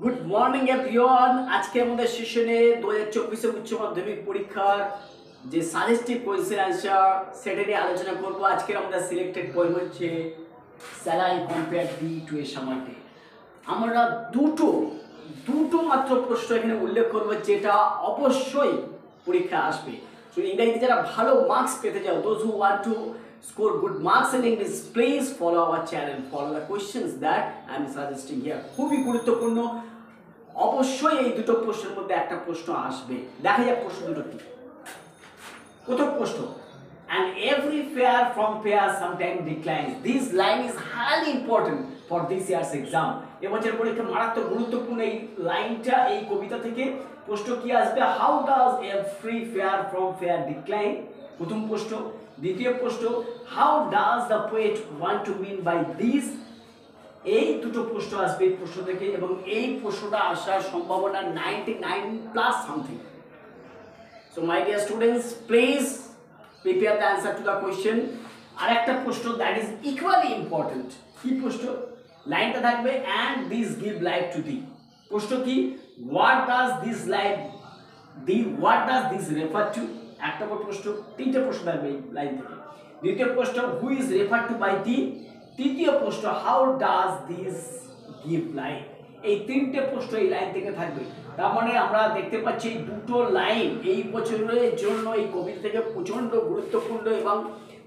Good morning everyone. আজকে আমাদের সেশনে 2024 উচ্চ মাধ্যমিক পরীক্ষার যে সাজেস্টিভ কোয়েশ্চেন আনসার সেটা নিয়ে আলোচনা করব। আজকের আমাদের সিলেক্টেড পয়েন্ট হচ্ছে স্যালারি কম্পেয়ার ডি টু এর সামান্যে আমরা দুটো মাত্র প্রশ্ন এখানে উল্লেখ করব যেটা অবশ্যই পরীক্ষা আসবে। সো ইংরেজিতে যারা ভালো মার্কস পেতে চাও, those who want to score good marks in English, please follow our channel, follow the questions that I am suggesting here. খুবই গুরুত্বপূর্ণ, অবশ্যই এই দুটো প্রশ্নের মধ্যে একটা প্রশ্ন আসবে। দেখা যাক প্রশ্ন দুটো কি। প্রথম প্রশ্ন, and every fair from fair sometimes declines. This line is highly important for this year's exam. এবছর পরীক্ষা মারাত্মক গুরুত্বপূর্ণ এই লাইনটা। এই কবিতা থেকে প্রশ্ন কি আসবে? How does every fair from fair decline? প্রথম প্রশ্ন। দ্বিতীয় প্রশ্ন, how does the poet want to mean by this? এই দুটো প্রশ্ন আসবে এই প্রশ্ন থেকে, এবং এই প্রশ্নটা আসার সম্ভাবনা 99+ something. So my dear students, please prepare the answer to the question. আর একটা প্রশ্ন that is equally important. কি প্রশ্ন? লাইনটা থাকবে and this give life to thee. প্রশ্ন কি? what does this refer to? একটা প্রশ্ন, তিনটে প্রশ্ন থাকবে এই লাইন থেকে। দ্বিতীয় প্রশ্ন, who is referred to by thee? তৃতীয় প্রশ্ন, how does this give life? এই তিনটে প্রশ্ন এই লাইন থেকে থাকবে। তার মানে আমরা দেখতে পাচ্ছি এই দুটো লাইন এই বছরের জন্য এই কবিতা থেকে প্রচণ্ড গুরুত্বপূর্ণ, এবং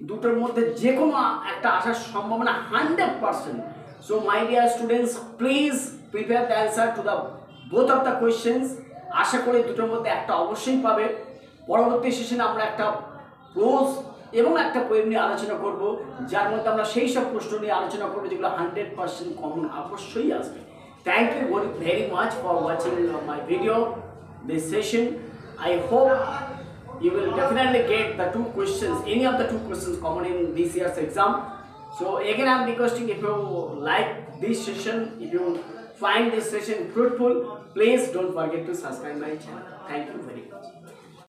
দুটোর মধ্যে যে কোনো একটা আসার সম্ভাবনা 100%. So my dear students, please prepare the answer to the both of the questions. আশা করি দুটোর মধ্যে একটা অবশ্যই পাবে। পরবর্তী সেশনে আমরা একটা প্রোজ এবং একটা পোয়েম নিয়ে আলোচনা করব, যার মধ্যে আমরা সেই সব প্রশ্ন নিয়ে আলোচনা করবো যেগুলো 100% কমন অবশ্যই আসবে। Thank you very much for watching my video, this session. I hope you will definitely get the any of the two questions common in this year's exam. So again, I am requesting, if you like this session, if you find this session fruitful, please don't forget to subscribe my channel. Thank you very much.